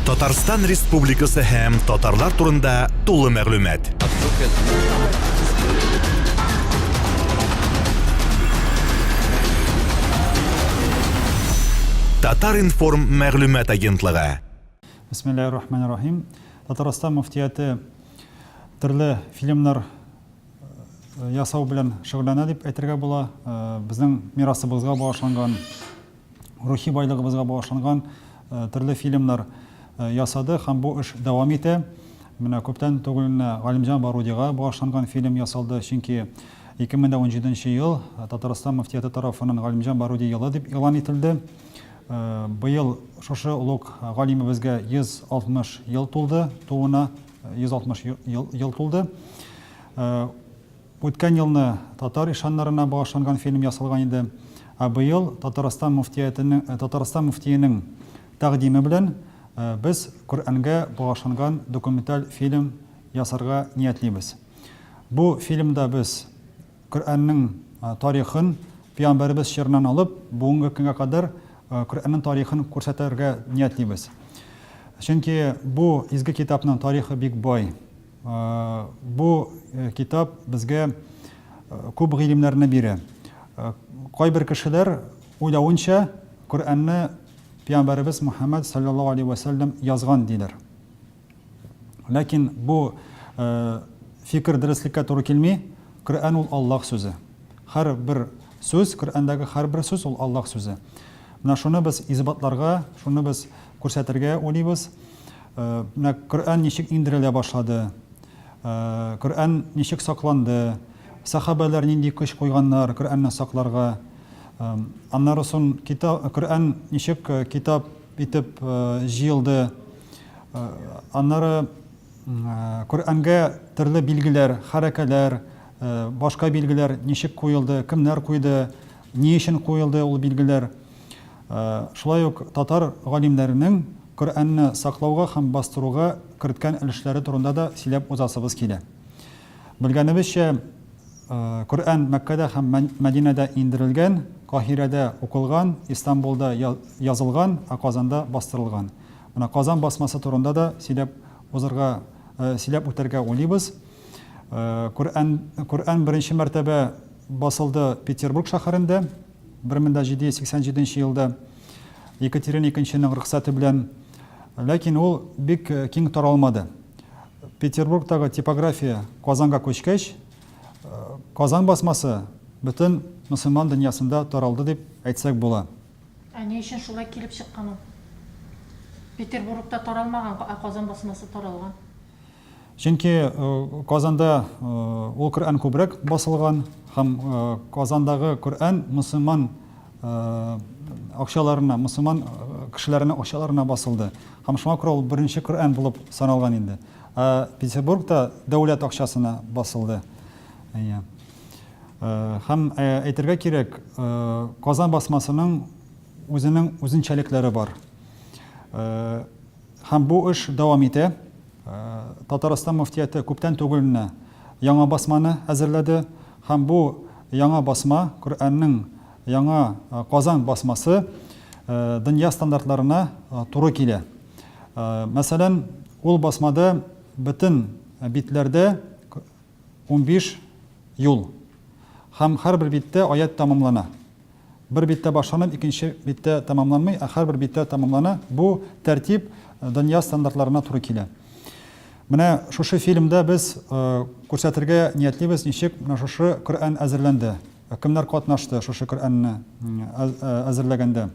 Татарстан Республикасы һәм татарлар турында тулы мәгълүмат. Татар информ мәгълүмат агентлыгы. Бисмиллахир-рахманир-рахим. Татарстан муфтияты төрле фильмнар ясау белән шөгыльләнә дип әйтергә була. Безнең мирасыбызга багышланган, рухи байлыгыбызга багышланган төрле фильмнар ясады һәм бу эш дәвам итә. Менә күптән түгел Галимҗан Барудига багышланган фильм ясалды, чөнки 2017 ел Татарстан муфтияты тарафыннан Галимҗан Баруди елы дип игълан ителде. Быел шушы улуг галимебезгә 160 ел тулды, туына 160 ел тулды. Үткән елны татар ишаннарына багышланган фильм ясалган иде. Быел Татарстан муфтиенең тәкъдиме белән без Коръәнгә багышланган документаль фильм ясарга ниятлибез. Бу фильмда без Коръәннең тарихын, пәйгамбәрбез чорынан алып, бүгенге көнгә кадәр Коръәннең тарихын күрсәтергә ниятлибез. Чөнки бу изге китапның тарихы бик бай. Бу китап безгә күп гыйлемнәрне бирә. Кайбер кешеләр уйлавынча Коръәнне Пәйгамбәрбез Мөхәммәд саллаллаһу алейхи ва саллям язган диләр. Ләкин бу фикер дөреслеккә туры килми. Коръән ул Аллаһ сүзе. Һәр сүз, Коръәндәге һәр сүз ул Аллаһ сүзе. Менә шуны без избатларга, шуны без күрсәтергә уйлыйбыз. Менә Коръән ничек индерелә башлады? Коръән ничек сакланды? Сахабалар нинди көч куйганнар Коръәнне сакларга? Аннары соң Коръән ничек китап итеп җыелды? Аннары Коръәнгә төрле билгеләр, хәрәкәләр, башка билгеләр ничек куелды, кемнәр куйды, ни өчен куелды ул билгеләр? Шулай ук татар галимнәренең Коръәнне саклауга һәм бастыруга керткән өлешләре турында да сөйләп узасыбыз килә. Белгәнебезчә, Коръән Мәккәдә һәм Мәдинәдә индерелгән, Каһирәдә укылган, Истанбулда язылган, Казанда бастырылган. Менә Казан басмасы турында да сөйләп үтәргә уйлыйбыз. Коръән беренче мәртәбә басылды Петербург шәһәрендә 1787 елда Екатерина II-ның рөхсәте белән. Ләкин ул бик киң таралмады. Петербургтагы типография Казанга күчкәч, Казан басмасы бөтен мөселман дөньясында таралды дип әйтсәк була. Ни өчен шулай килеп чыккан ул? Петербургта таралмаган, Казан басмасы таралган. Чөнки Казанда ул Коръән күбрәк басылган һәм Казандагы Коръән мөселман акчаларына, мөселман кешеләренең акчаларына басылды. Һәм шуңа күрә ул беренче Коръән булып саналган инде. Петербургта дәүләт акчасына басылды. Һәм әйтергә кирәк, Казан басмасының үзенчәлекләре бар. Һәм бу эш дәвам итә. Татарстан муфтияты күптән түгел яңа басманы әзерләде. Һәм бу яңа басма, Коръәннең яңа Казан басмасы дөнья стандартларына туры килә. Мәсәлән, ул басмада бөтен битләрдә 15 юл. Һәм һәрбер биттә аят тамамлана. Бер биттә башланып, икенче биттә тамамланмый, һәрбер биттә тамамлана. Бу тәртип дөнья стандартларына туры килә. Менә шушы фильмда без күрсәтергә ниятлибез, ничек шушы Коръән әзерләнде. Кемнәр катнашты шушы Коръәнне әзерләгәндә.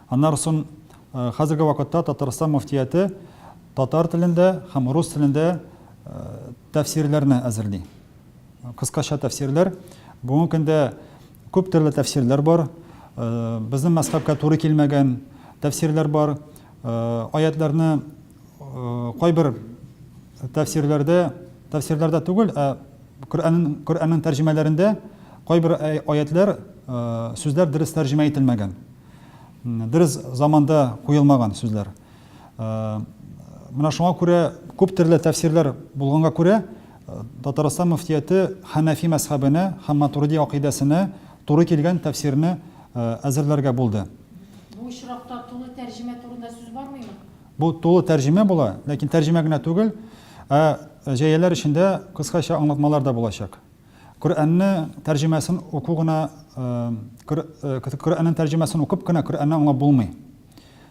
Аннары соң хәзерге вакытта Татарстан муфтияты татар телендә һәм рус телендә тәфсирләрне әзерли. Кыскача тәфсирләр. Бүгенге көндә күп төрле тәфсирләр бар. Безнең мәзһәбкә туры килмәгән тәфсирләр бар. Аятларны кайбер тәфсирләрдә түгел, Коръәннең тәрҗемәләрендә кайбер аятлар, сүзләр дөрес тәрҗемә ителмәгән. Дөрес заманда куелмаган сүзләр. Менә шуңа күрә күп төрле тәфсирләр булганга күрә Татарстан муфтияты Хәнәфи мәзһәбенә һәм Матурidi акыйдәсенә туры килгән тәфсирне әзерләргә булды. Бу очракта тулы тәрҗемә турында сүз бармыймы? Бу тулы тәрҗемә була, ләкин тәрҗемә генә түгел, җәяләр эчендә кыскача аңлатмалар да булачак. Коръәнне тәрҗемәсен уку гына, Коръәннең тәрҗемәсен укып кына Коръәнне аңлап булмый.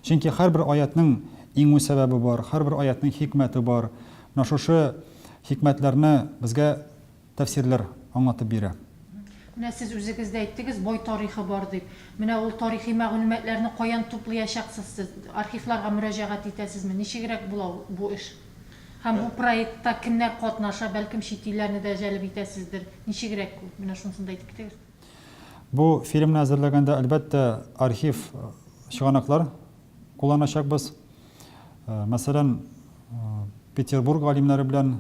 Чөнки һәрбер аятның иңү сәбәбе бар, һәрбер аятның хикмәте бар. Менә шушы хикмәтләрне безгә тәфсирләр аңлатып бирә. Менә сез үзегез дә әйттегез, бай тарихы бар дип. Менә ул тарихи мәгълүматларны каян туплаячаксыз сез? Архивларга мөрәҗәгать итәсезме? Ничегрәк була бу эш? Һәм бу проектта кемнәр катнаша, бәлкем чит илләрне дә җәлеп итәсездер. Ничегрәк ул? Менә шунысын да әйтеп китегез. Бу фильмны әзерләгәндә әлбәттә архив чыганаклар кулланачакбыз. Мәсәлән, Петербург галимнәре белән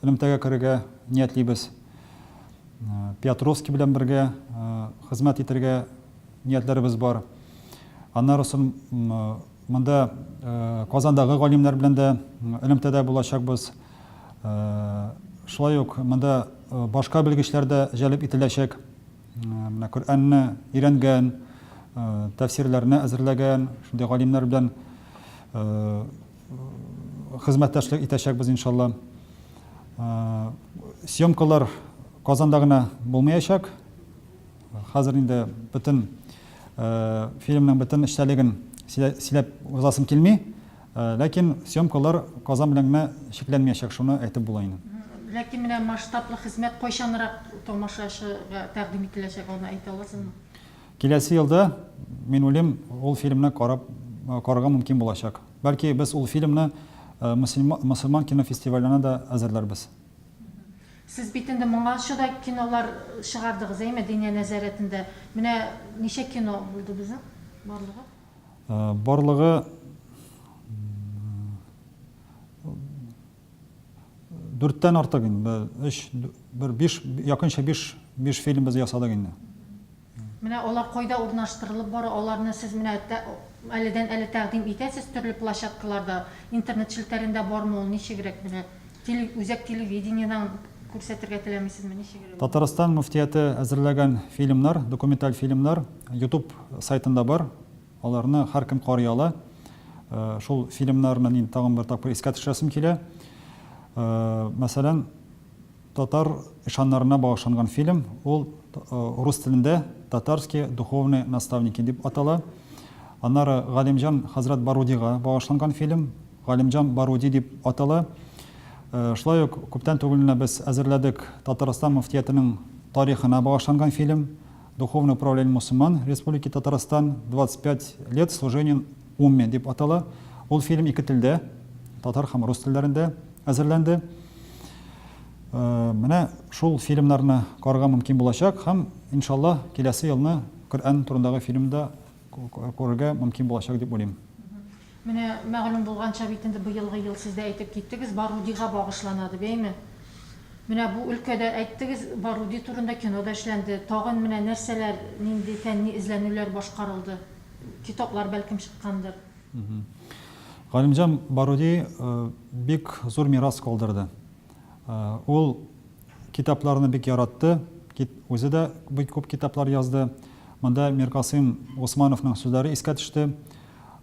элемтәгә керергә ниятлибез. Петровский белән бергә хезмәт итәргә ниятләребез бар. Аннары соң монда Казандагы галимнәр белән дә элемтәдә булачакбыз. Шулай ук монда башка белгечләр дә җәлеп ителәчәк. Менә Коръәнне өйрәнгән, тәфсирләрне әзерләгән шундый галимнәр белән хезмәттәшлек итәчәкбез иншалла. Съемкалар Казанда гына булмаячак. Хәзер инде бөтен фильмның бөтен эчтәлеген сөйләп узасым килми, ләкин съемкалар Казан белән генә шикләнмәячәк, шуны әйтеп була инде. Ләкин менә масштаблы хезмәт кайчанрак тамашачыга тәкъдим ителәчәк, аны әйтә аласызмы? Киләсе елда мин уйлыйм, ул фильмны карарга мөмкин булачак. Бәлки без ул фильмны мөселман кинофестиваленә дә әзерләрбез. Сез бит инде моңарчы да кинолар чыгардыгыз, әйме, дөнья нәзәрәтендә. Менә ничә кино булды безнең барлыгы? Барлыгы 4тән артык инде. 5 якынча 5 фильм без ясадык инде. Менә алар кайда урнаштырылып бара, аларны сез менә әледән-әле тәкъдим итәсез төрле площадкаларда, интернет челтәрендә бармы ул, ничегрәк менә үзәк телевидениедан күрсәтергә теләмисезме, ничегрәк? Татарстан мөфтияте әзерләгән фильмнар, документаль фильмнар YouTube сайтында бар. Аларны һәркем карый ала. Шул фильмнарны мин тагын бер тапкыр искә төшерәсем килә. Мәсәлән, татар ишаннарына багышланган фильм, ул рус телендә татарские духовные наставники дип атала. Аннары Галимҗан хәзрәт Барудига багышланган фильм, Галимҗан Баруди дип атала. Шулай ук күптән түгел без әзерләдек Татарстан мөфтиятының тарихына багышланган фильм «Духовное управление мусульман Республики Татарстан. 25 лет служения умме» дип атала. Ул фильм ике телдә, татар һәм рус телләрендә әзерләнде. Менә шул фильмнарны карарга мөмкин булачак һәм иншалла киләсе елны Коръән турындагы фильмда күрергә мөмкин булачак дип уйлыйм. Менә мәгълүм булганча бит инде быелгы ел сез дә әйтеп киттегез, Барудига багышланады, бәйме? Менә бу өлкәдә әйттегез, Баруди турында кино да эшләнде. Тагын менә нәрсәләр, нинди фәнни эзләнүләр башкарылды? Китаплар бәлкем чыккандыр. Галимҗан Баруди бик зур мирас калдырды. Ул китапларны бик яратты. Үзе дә бик күп китаплар язды. Монда Миркасым Усмановның сүзләре искә төште.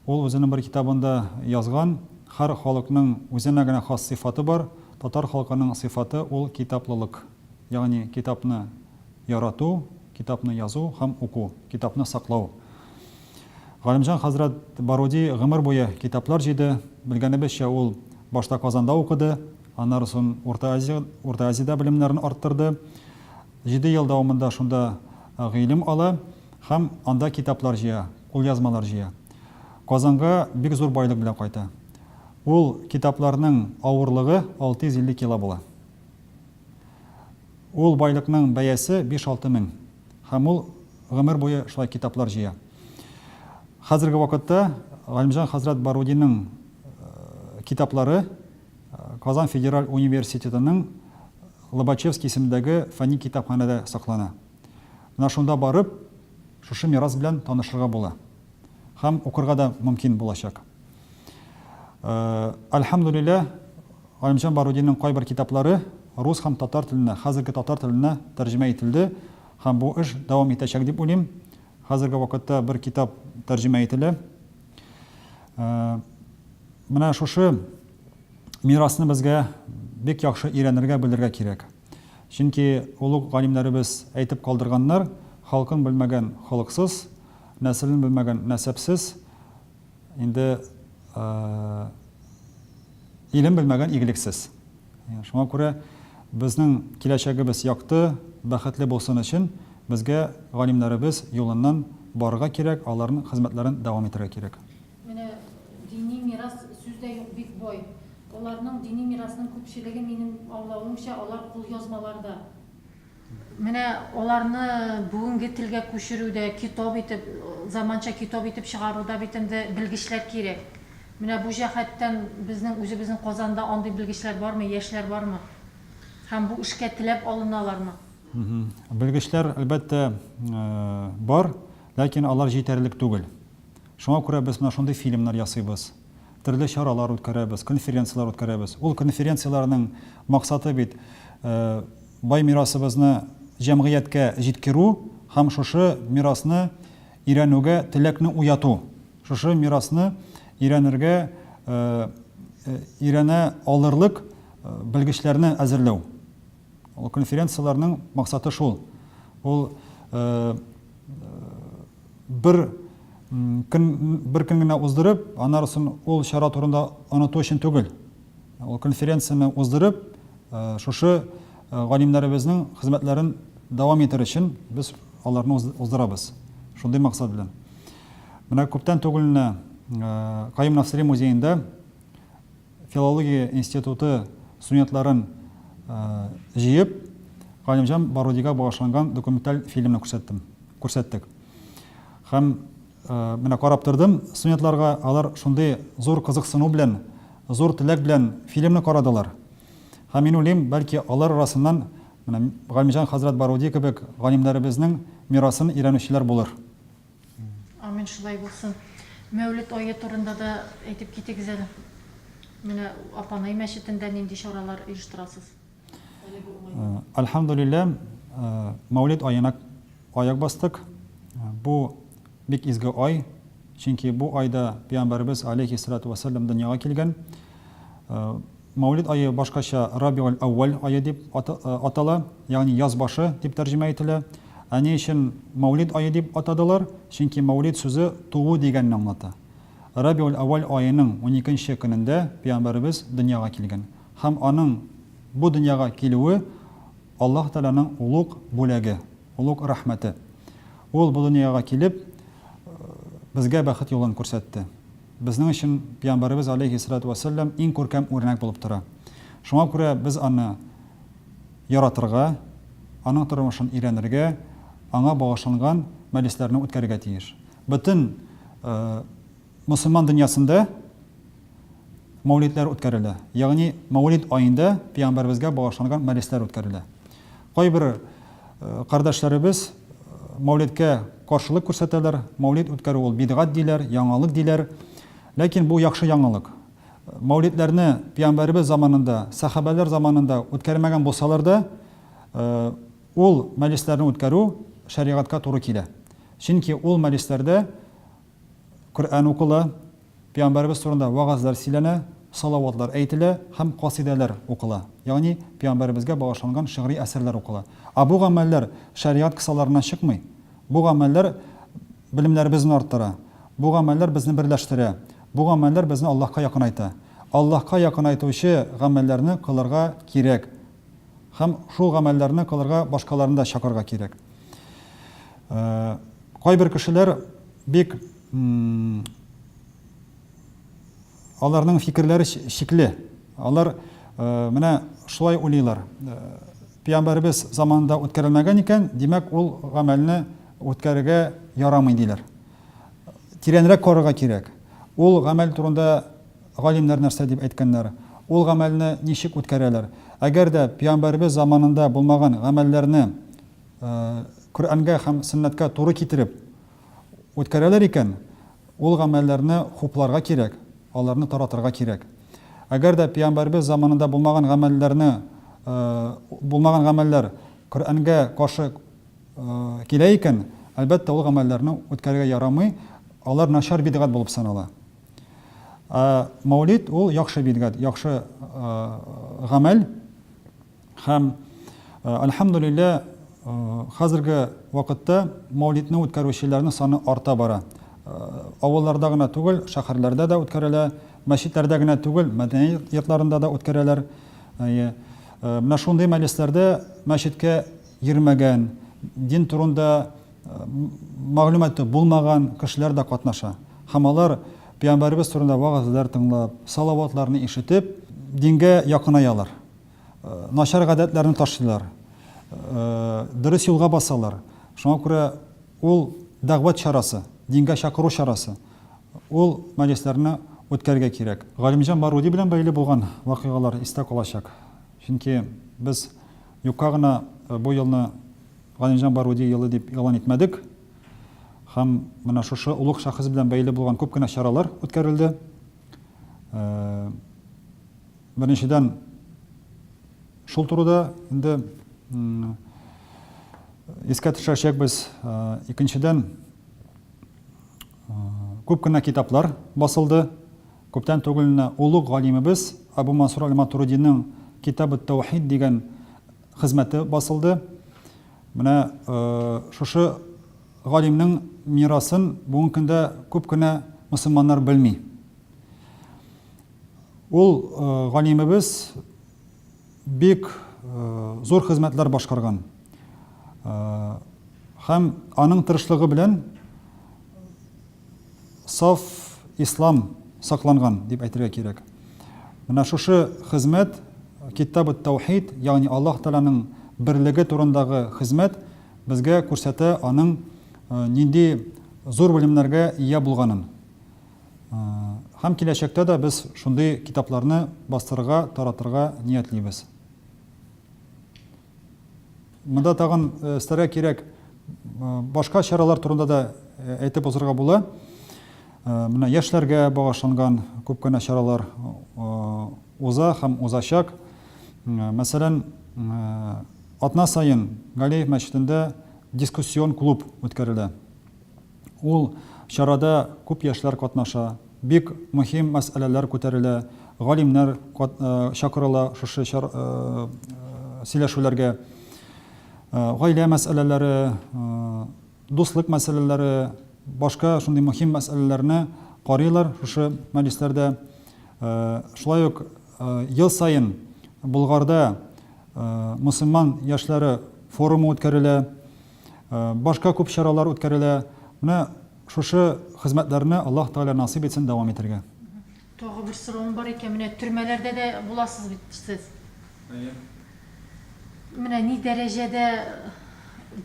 Ул үзенең бер китабында язган, һәр халыкның үзенә генә хас сыйфаты бар. Татар халкының сыйфаты ул китаплылык. Ягъни китапны ярату, китапны язу һәм уку, китапны саклау. Галимҗан хәзрәт Баруди гомер буе китаплар җыйды. Белгәнебезчә, ул башта Казанда укыды, аннары соң Урта Азиядә белемнәрен арттырды. 7 ел дәвамында шунда гыйлем ала һәм анда китаплар җыя, кулъязмалар җыя. Казанга бик зур байлык белән кайта. Ул китапларның авырлыгы 650 кило була. Ул байлыкның бәясе 5-6 мең. Һәм ул гомер буе шулай китаплар җыя. Хәзерге вакытта Галимҗан хәзрәт Барудиның китаплары Казан Федераль университетының Лобачевский исемендәге фәнни китапханәдә саклана. Менә шунда барып, шушы мирас белән танышырга була. Һәм укырга да мөмкин булачак. Альхамдулилlah, Галимҗан Барудиның кайбер китаплары рус һәм татар теленә, хәзерге татар теленә тәрҗемә ителде, һәм бу эш дәвам итәчәк дип уйлыйм. Хәзерге вакытта бер китап тәрҗемә ителә. менә шушы мирасны безгә бик яхшы өйрәнергә, белергә кирәк. Чөнки улуг галимнәребез әйтеп калдырганнар, халкын белмәгән халыксыз, нәселен белмәгән нәсәпсез, инде илен белмәгән игелексез. Шуңа күрә безнең киләчәгебез якты, бәхетле булсын өчен безгә галимнәребез юлыннан барырга кирәк, аларның хезмәтләрен дәвам итәргә кирәк. Менә дини мирас сүздә юк бик бай. Аларның дини мирасының күпчелеге минем аңлавымча алар кулъязмаларда. Менә аларны бүгенге телгә күчерүдә, китап итеп, заманча китап итеп чыгаруда бит инде белгечләр кирәк. Менә бу җәһәттән үзебезнең Казанда андый белгечләр бармы, яшьләр бармы? Һәм бу эшкә теләп алыналармы? Белгечләр әлбәттә бар, ләкин алар җитәрлек түгел. Шуңа күрә без менә шундый фильмнар ясыйбыз. Төрле чаралар үткәрәбез, конференциялар үткәрәбез. Ул конференцияларның максаты бит бай мирасыбызны җәмгыятькә җиткерү һәм шушы мирасны өйрәнүгә теләкне уяту. Шушы мирасны өйрәнергә, өйрәнә алырлык белгечләрне әзерләү. Ул конференцияларның максаты шул. Ул бер көн генә уздырып, аннан ул чара турында оныту өчен түгел. Ул конференцияны уздырып, шушы галимнәребезнең хезмәтләрен дәвам итер өчен без аларны уздырабыз. Шундый максат белән. Менә күптән түгел Кайым Насыйри музеенда филология институты студентларын җыеп, Галимҗан Барудига багышланган документаль фильмны күрсәттек. Һәм менә карап тордым, студентларга алар шундый зур кызыксыну белән, зур теләк белән фильмны карадылар. Һәм мин уйлыйм, бәлки алар арасыннан менә Галимҗан хәзрәт Баруди кебек галимнәребезнең мирасын өйрәнүчеләр булыр. Амин, шулай булсын. Мәүлид ае турында да әйтеп китегез әле. Менә Апанай мәчетендә нинди чаралар оештырасыз? Әлхәмдүлилләһ, Мәүлид аена аяк бастык. Бу бик изге ай, чөнки бу айда Пәйгамбәрбез алейхиссалату вассалам дөньяга килгән. Мәүлид ае башкача Рабиул Аввал ае дип атала, ягъни яз башы дип тәрҗемә ителә. Ни өчен Мәүлид ае дип атадылар? Чөнки Мәүлид сүзе туу дигәнне аңлата. Рабиул Аввал аеның 12нче көнендә Пәйгамбәрбез дөньяга килгән. Һәм аның бу дөньяга килүе Аллаһ Тәгаләнең улуг бүләге, улуг рәхмәте. Ул бу дөньяга килеп безгә бәхет юлын күрсәтте. Безнең өчен Пәйгамбәрбез алейхиссалату вассалам иң күркәм үрнәк булып тора. Шуңа күрә без аны яратырга, аның тормышын өйрәнергә, аңа багышланган мәҗлесләрне үткәрергә тиеш. Бөтен мусульман дөньясында мәүлидләр үткәрелә. Ягъни Мәүлид аенда Пәйгамбәрбезгә багышланган мәҗлесләр үткәрелә. Кайбер кардәшләребез Мәүлидкә каршылык күрсәтәләр. Мәүлид үткәрү ул бидгат диләр, яңалык диләр. Ләкин бу яхшы яңалык. Мәүлидләрне Пәйгамбәрбез заманында, сахабалар заманында үткәрмәгән булсалар да, ул мәҗлесләрне үткәрү шәригатькә туры килә. Чөнки ул мәҗлесләрдә Коръән укыла, Пәйгамбәрбез турында вагазлар сөйләнә, салаватлар әйтелә һәм касидәләр укыла. Ягъни Пәйгамбәрбезгә багышланган шигъри әсәрләр укыла. Бу гамәлләр шәригать кысаларына чыкмый. Бу гамәлләр белемнәребезне арттыра. Бу гамәлләр безне берләштерә. Бу гамәлләр безне Аллаһка якынайта. Аллаһка якынайтучы гамәлләрне кылырга кирәк. Һәм шул гамәлләрне кылырга башкаларны да чакырга кирәк. Кайбер кешеләр бик аларның фикерләре шикле. Алар менә шулай уйлыйлар. Пәйгамбәрбез заманында үткәрелмәгән икән, димәк ул гамәлне үткәрергә ярамый диләр. Тирәнрәк карарга кирәк. Ул гамәл турында галимнәр нәрсә дип әйткәннәр? Ул гамәлне ничек үткәрәләр? Әгәр дә Пәйгамбәрбез заманында булмаган гамәлләрне Коръәнгә һәм сөннәткә туры китереп үткәрәләр икән, ул гамәлләрне хупларга кирәк, аларны таратырга кирәк. Әгәр дә Пәйгамбәрбез заманында булмаган гамәлләр Коръәнгә каршы килә икән, әлбәттә ул гамәлләрне үткәрергә ярамый, алар начар бидгат булып санала. Мәүлид ул яхшы бидгат, яхшы гамәл һәм альхамдулилля хәзерге вакытта мәүлидне үткәрүчеләрнең саны арта бара. Авылларда гына түгел, шәһәрләрдә дә үткәрелә, мәчетләрдә генә түгел, мәдәни йортларында да үткәрәләр. Менә шундый мәҗлесләрдә мәчеткә йөрмәгән, дин турында мәгълүматы булмаган кешеләр дә катнаша. Һәм алар Пәйгамбәрбез турында вагызлар тыңлап, салаватларны ишетеп, дингә якынаялар. Начар гадәтләрне ташлыйлар. Дөрес юлга басалар. Шуңа күрә ул дәгъват чарасы, дингә чакыру чарасы. Ул мәҗлесләрне үткәрергә кирәк. Галимҗан Баруди белән бәйле булган вакыйгалар истә калачак. Чөнки без юкка гына бу елны Галимҗан Баруди елы дип ялан итмәдек. Һәм менә шушы улуг шәхес белән бәйле булган күп кенә чаралар үткәрелде. Беренчедән шул турыда инде искә төшәчәкбез. Икенчедән күп кенә китаплар басылды. Күптән түгел улуг галимебез Абу Мансур аль-Матуридиның Китаб ат-Таухид дигән хезмәте басылды. Менә шушы галимнең мирасын бүгенге көндә күп кенә мөселманнар белми. Ул галимебез бик зур хезмәтләр башкарган. Һәм аның тырышлыгы белән саф ислам сакланган дип әйтергә кирәк. Менә шушы хезмәт Китаб ат-Таухид, ягъни Аллаһ Тааланың берлеге турындагы хезмәт безгә күрсәтә аның нинди зур белемнәргә ия булганын. Һәм киләчәктә дә без шундый китапларны бастырырга, таратырга ниятлибез. Монда тагын өстәргә кирәк башка чаралар турында да әйтеп узарга була. Менә яшьләргә багышланган күп кенә чаралар уза һәм узачак. Мәсәлән, атна сайын Галиев мәчетендә дискуссион клуб үткәрелә. Ул чарада күп яшьләр катнаша, бик мөһим мәсьәләләр күтәрелә, галимнәр чакырыла шушы сөйләшүләргә. Гаилә мәсьәләләре, дуслык мәсьәләләре, башка шундый мөһим мәсьәләләрне карыйлар шушы мәҗлесләрдә. Шулай ук ел сайын Булгарда мөселман яшьләре форумы үткәрелә, башка күп чаралар үткәрелә. Менә шушы хезмәтләрне Аллаһ Таала насыйп итсен дәвам итәргә. Тагы бер соравым бар икән, менә төрмәләрдә дә буласыз бит сез. Менә ни дәрәҗәдә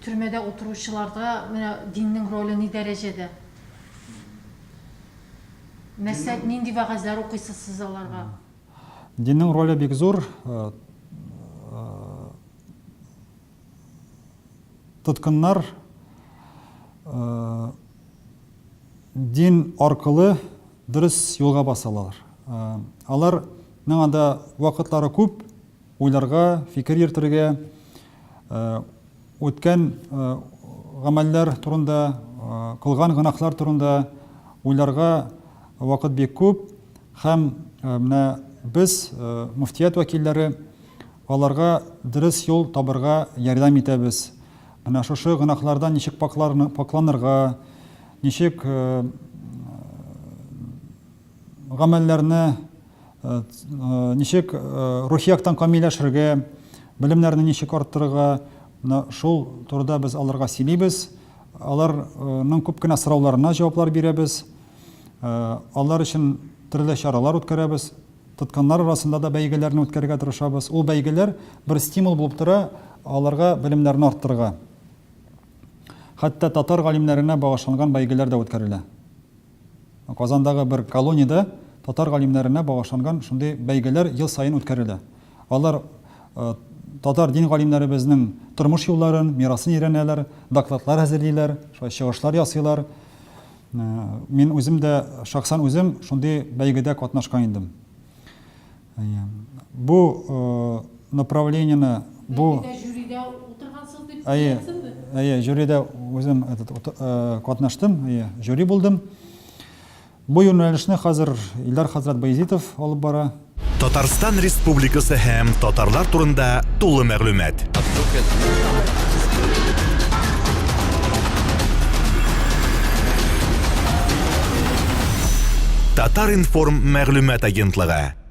төрмәдә утыручыларда менә диннең роле ни дәрәҗәдә? Мәсәл нинди вагазлар укыйсыз сез аларга? Диннең роле бик зур. Тоткыннар дин аркылы дөрес юлга басалар. Аларның анда вакытлары күп, уйларга, фикер йөртергә, үткән гамәлләр турында, кылган гынахлар турында уйларга вакыт бик күп. Һәм менә без муфтият вәкилләре аларга дөрес юл табырга ярдәм итәбез. Менә шушы гынахлардан ничек пакланырга, ничек гамәлләрне, ничек рухи яктан камилләшергә, белемнәрне ничек арттырырга, шул турыда без аларга сөйлибез. Аларның күп кенә сорауларына җаваплар бирәбез. Алар өчен төрле чаралар үткәрәбез. Тоткыннар арасында да бәйгеләрне үткәрергә тырышабыз. Ул бәйгеләр бер стимул булып тора аларга белемнәрне арттырырга. Хәтта татар галимнәренә багышланган бәйгеләр дә үткәрелә. Казандагы бер колониядә татар галимнәренә багышланган шундый бәйгеләр ел сайын үткәрелә. Алар татар дин галимнәребезнең тормыш юлларын, мирасын өйрәнәләр, докладлар әзерлиләр, чыгышлар ясыйлар. Мин үзем дә шахсан үзем шундый бәйгедә катнашкан идем. Бу направлениене жюридә утыргансыз дип жюридә үзем катнаштым, жюри булдым. Бу юнәлешне хәзер Илдар хәзрәт Баязитов алып бара. Татарстан Республикасы һәм татарлар турында тулы мәгълүмат. Татар информ мәгълүмат агентлыгы.